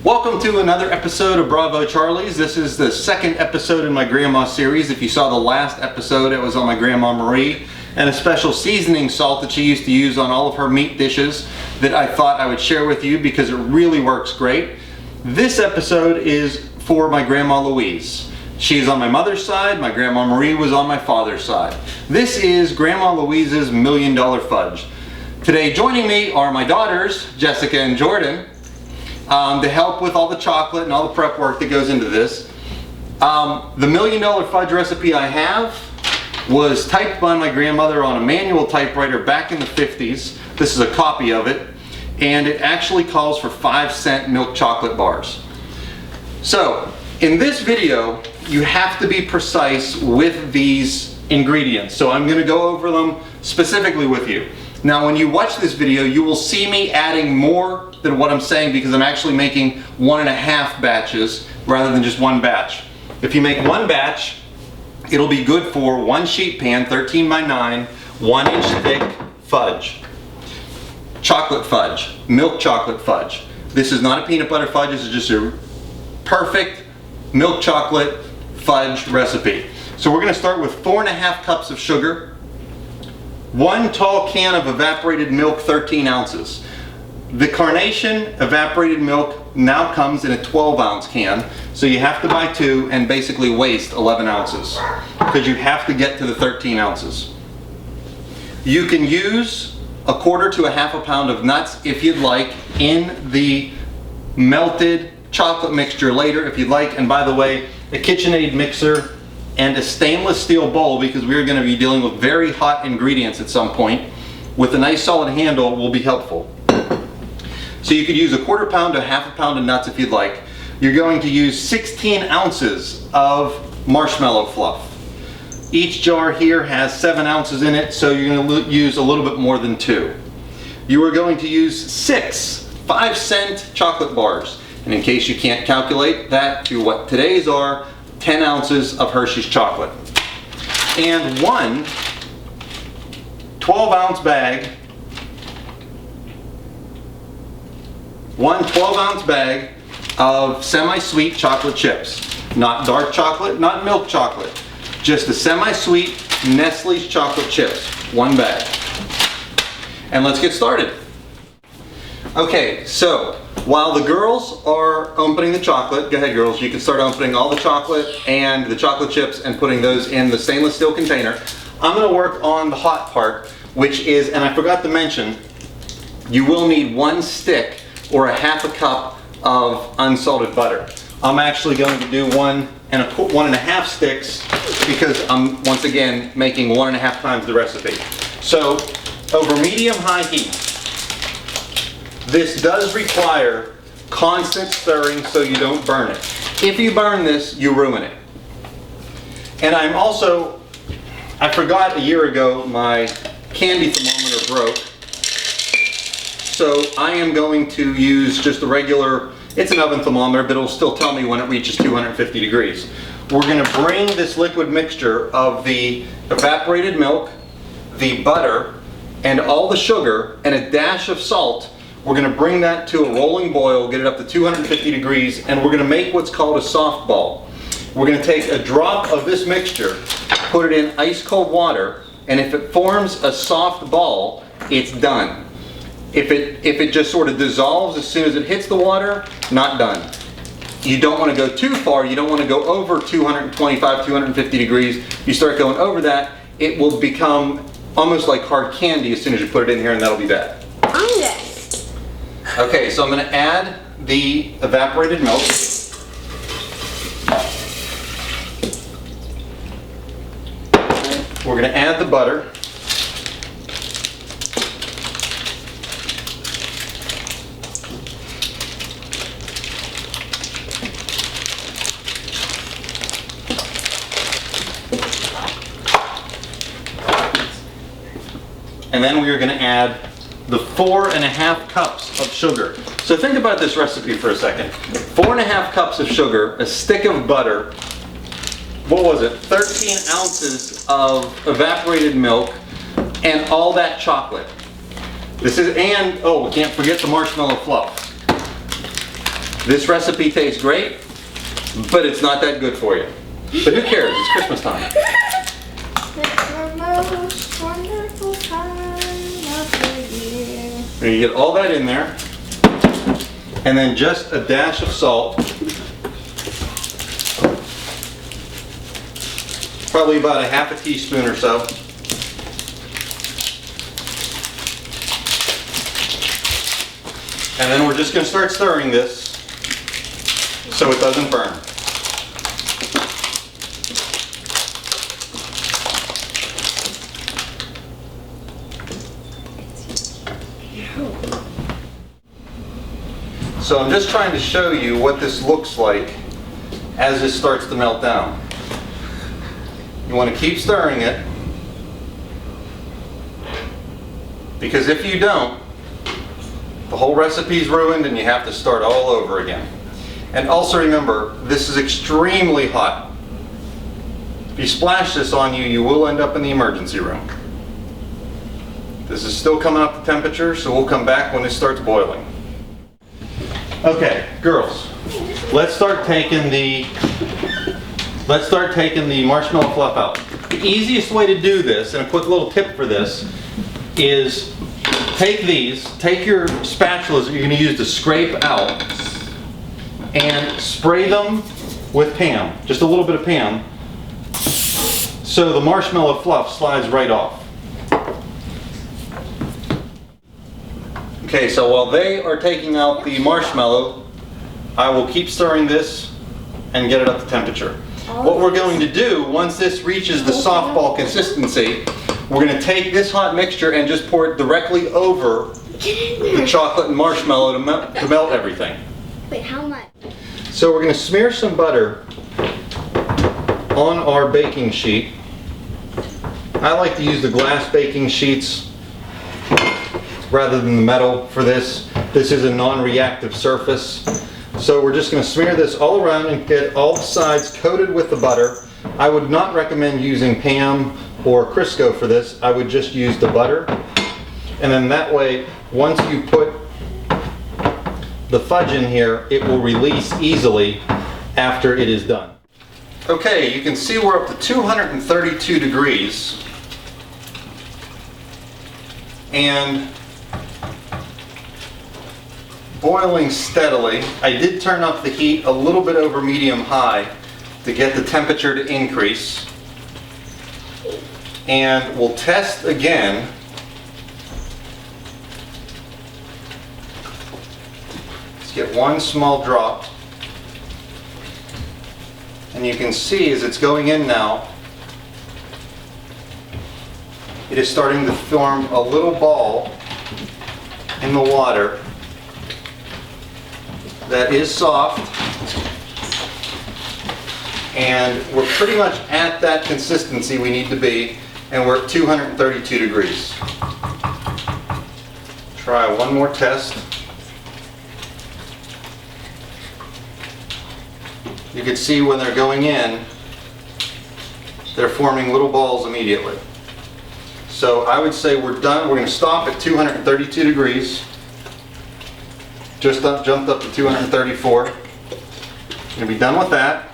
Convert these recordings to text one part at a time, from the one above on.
Welcome to another episode of Bravo Charlie's. This is the second episode in my grandma series. If you saw the last episode, it was on my grandma Marie and a special seasoning salt that she used to use on all of her meat dishes that I thought I would share with you because it really works great. This episode is for my grandma Louise. She's on my mother's side, my grandma Marie was on my father's side. This is Grandma Louise's $1 Million Fudge. Today joining me are my daughters, Jessica and Jordan, to help with all the chocolate and all the prep work that goes into this. The $1 Million Fudge recipe I have was typed by my grandmother on a manual typewriter back in the 50s. This is a copy of it, and it actually calls for 5-cent milk chocolate bars. So, in this video, you have to be precise with these ingredients. So I'm going to go over them specifically with you. Now when you watch this video, you will see me adding more than what I'm saying because I'm actually making 1.5 batches rather than just one batch. If you make one batch, it'll be good for one sheet pan, 13 by 9, 1 inch thick fudge. Chocolate fudge, milk chocolate fudge. This is not a peanut butter fudge, this is just a perfect milk chocolate fudge recipe. So we're going to start with 4.5 cups of sugar, 1 tall can of evaporated milk, 13 ounces. The Carnation evaporated milk now comes in a 12-ounce can, so you have to buy 2 and basically waste 11 ounces because you have to get to the 13 ounces. You can use 1/4 to 1/2 pound of nuts if you'd like in the melted chocolate mixture later if you'd like. And by the way, a KitchenAid mixer and a stainless steel bowl, because we're going to be dealing with very hot ingredients at some point, with a nice solid handle will be helpful. So you could use 1/4 pound to 1/2 pound of nuts if you'd like. You're going to use 16 ounces of marshmallow fluff. Each jar here has 7 ounces in it, so you're going to use a little bit more than 2. You are going to use 6 5-cent chocolate bars. And in case you can't calculate that to what today's are, 10 ounces of Hershey's chocolate. And 1 12-ounce bag, 1 12-ounce bag of semi-sweet chocolate chips. Not dark chocolate, not milk chocolate. Just the semi-sweet Nestle's chocolate chips. 1 bag. And let's get started. Okay, so while the girls are opening the chocolate, go ahead girls, you can start opening all the chocolate and the chocolate chips and putting those in the stainless steel container. I'm going to work on the hot part, which is, and I forgot to mention, you will need 1 stick or 1/2 cup of unsalted butter. I'm actually going to do 1.5 sticks because I'm once again making 1.5 times the recipe. So over medium-high heat. This does require constant stirring so you don't burn it. If you burn this, you ruin it. And I forgot a year ago my candy thermometer broke. So I am going to use just a regular, it's an oven thermometer, but it'll still tell me when it reaches 250 degrees. We're going to bring this liquid mixture of the evaporated milk, the butter, and all the sugar, and a dash of salt. We're going to bring that to a rolling boil, get it up to 250 degrees, and we're going to make what's called a soft ball. We're going to take a drop of this mixture, put it in ice cold water, and if it forms a soft ball, it's done. If it just sort of dissolves as soon as it hits the water, not done. You don't want to go too far, you don't want to go over 225, 250 degrees. You start going over that, it will become almost like hard candy as soon as you put it in here, and that'll be bad. Okay, so I'm going to add the evaporated milk. We're going to add the butter. And then we are going to add the 4.5 cups of sugar. So think about this recipe for a second. 4.5 cups of sugar, a stick of butter, what was it, 13 ounces of evaporated milk, and all that chocolate. This is, and, oh, we can't forget the marshmallow fluff. This recipe tastes great, but it's not that good for you. But who cares? It's Christmas time. It's the most wonderful time of the year. And you get all that in there, and then just a dash of salt. Probably about a half a teaspoon or so. And then we're just going to start stirring this so it doesn't burn. So I'm just trying to show you what this looks like as it starts to melt down. You want to keep stirring it, because if you don't, the whole recipe is ruined and you have to start all over again. And also remember, this is extremely hot. If you splash this on you, you will end up in the emergency room. This is still coming up to temperature, so we'll come back when it starts boiling. Okay, girls, let's start taking the marshmallow fluff out. The easiest way to do this, and a quick little tip for this, is take your spatulas that you're going to use to scrape out, and spray them with Pam, just a little bit of Pam, so the marshmallow fluff slides right off. Okay, so while they are taking out the marshmallow, I will keep stirring this and get it up to temperature. What we're going to do, once this reaches the softball consistency, we're going to take this hot mixture and just pour it directly over the chocolate and marshmallow to melt everything. Wait, how much? So we're going to smear some butter on our baking sheet. I like to use the glass baking sheets rather than the metal for this. This is a non-reactive surface. So we're just going to smear this all around and get all the sides coated with the butter. I would not recommend using Pam or Crisco for this. I would just use the butter. And then that way, once you put the fudge in here, it will release easily after it is done. Okay, you can see we're up to 232 degrees. And boiling steadily. I did turn up the heat a little bit over medium-high to get the temperature to increase. And we'll test again. Let's get one small drop. And you can see as it's going in now, it is starting to form a little ball in the water that is soft, and we're pretty much at that consistency we need to be, and we're at 232 degrees. Try one more test. You can see when they're going in, they're forming little balls immediately. So I would say we're done. We're going to stop at 232 degrees. Just jumped up to 234. We're going to be done with that.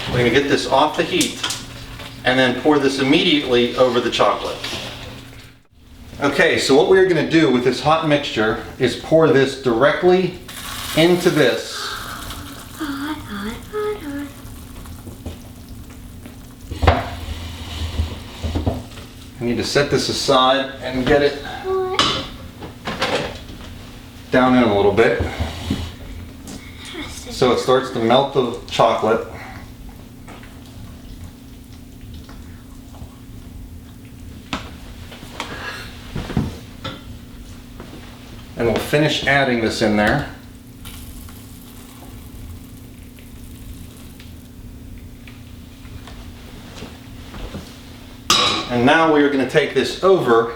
We're going to get this off the heat and then pour this immediately over the chocolate. Okay, so what we're going to do with this hot mixture is pour this directly into this. Hot, hot, hot, hot. I need to set this aside and get it down in a little bit so it starts to melt the chocolate. And we'll finish adding this in there. And now we are going to take this over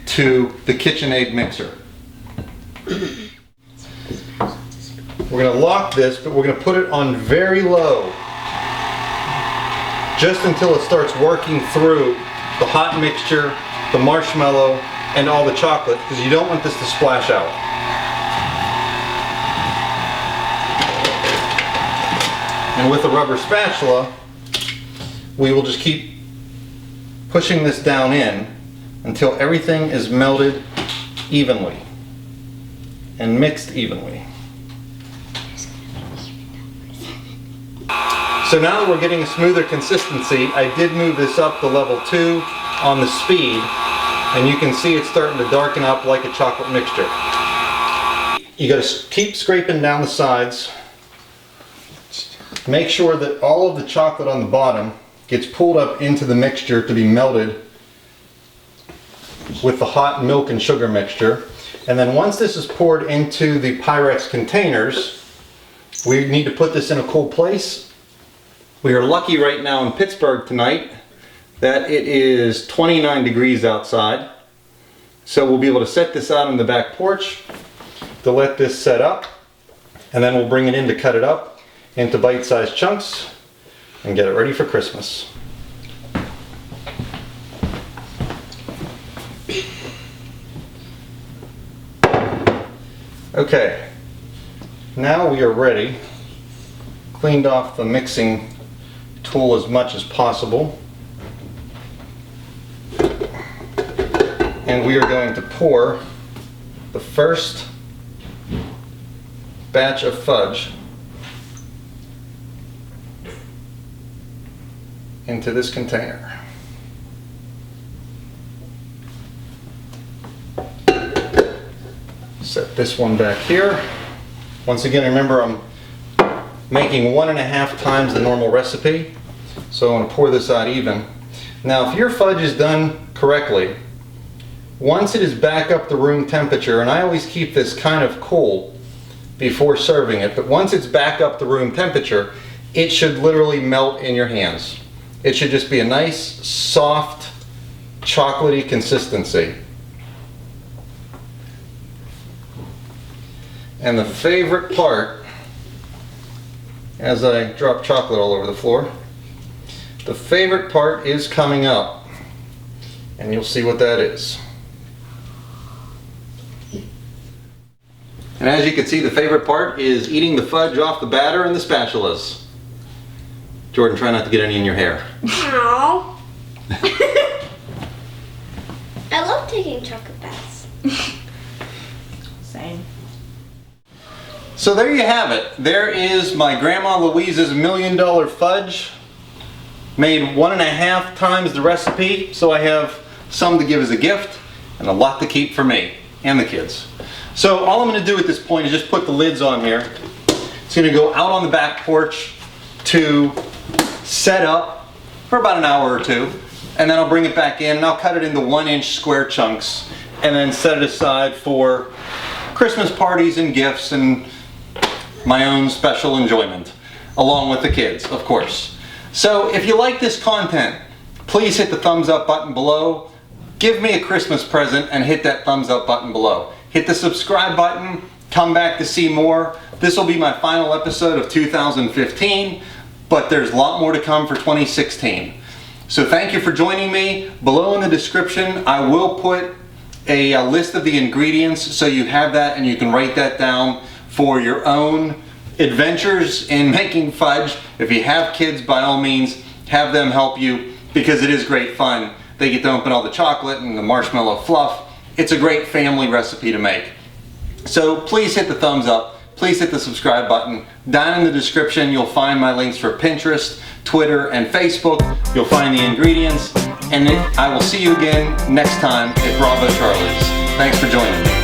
to the KitchenAid mixer. We're going to lock this, but we're going to put it on very low just until it starts working through the hot mixture, the marshmallow, and all the chocolate, because you don't want this to splash out. And with a rubber spatula, we will just keep pushing this down in until everything is melted evenly and mixed evenly. So now that we're getting a smoother consistency, I did move this up to level 2 on the speed, and you can see it's starting to darken up like a chocolate mixture. You gotta keep scraping down the sides. Make sure that all of the chocolate on the bottom gets pulled up into the mixture to be melted with the hot milk and sugar mixture. And then once this is poured into the Pyrex containers, we need to put this in a cool place. We are lucky right now in Pittsburgh tonight that it is 29 degrees outside. So we'll be able to set this out on the back porch to let this set up, and then we'll bring it in to cut it up into bite-sized chunks and get it ready for Christmas. Okay, now we are ready. Cleaned off the mixing tool as much as possible. And we are going to pour the first batch of fudge into this container. Set this one back here. Once again, remember I'm making 1.5 times the normal recipe, so I want to pour this out even. Now, if your fudge is done correctly, once it is back up to room temperature, and I always keep this kind of cool before serving it, but once it's back up to room temperature, it should literally melt in your hands. It should just be a nice, soft, chocolatey consistency. And the favorite part, as I drop chocolate all over the floor, the favorite part is coming up, and you'll see what that is. And as you can see, the favorite part is eating the fudge off the batter and the spatulas. Jordan, try not to get any in your hair. Ow. I love taking chocolate baths. Same. So there you have it. There is my Grandma Louise's $1 million fudge. Made 1.5 times the recipe, so I have some to give as a gift and a lot to keep for me and the kids. So all I'm going to do at this point is just put the lids on here. It's going to go out on the back porch to set up for about an hour or two, and then I'll bring it back in and I'll cut it into 1-inch square chunks and then set it aside for Christmas parties and gifts and my own special enjoyment, along with the kids, of course. So if you like this content, please hit the thumbs up button below. Give me a Christmas present and hit that thumbs up button below. Hit the subscribe button, come back to see more. This will be my final episode of 2015, but there's a lot more to come for 2016. So thank you for joining me. Below in the description, I will put a list of the ingredients so you have that and you can write that down for your own adventures in making fudge. If you have kids, by all means, have them help you because it is great fun. They get to open all the chocolate and the marshmallow fluff. It's a great family recipe to make. So please hit the thumbs up. Please hit the subscribe button. Down in the description, you'll find my links for Pinterest, Twitter, and Facebook. You'll find the ingredients. And I will see you again next time at Bravo Charlie's. Thanks for joining me.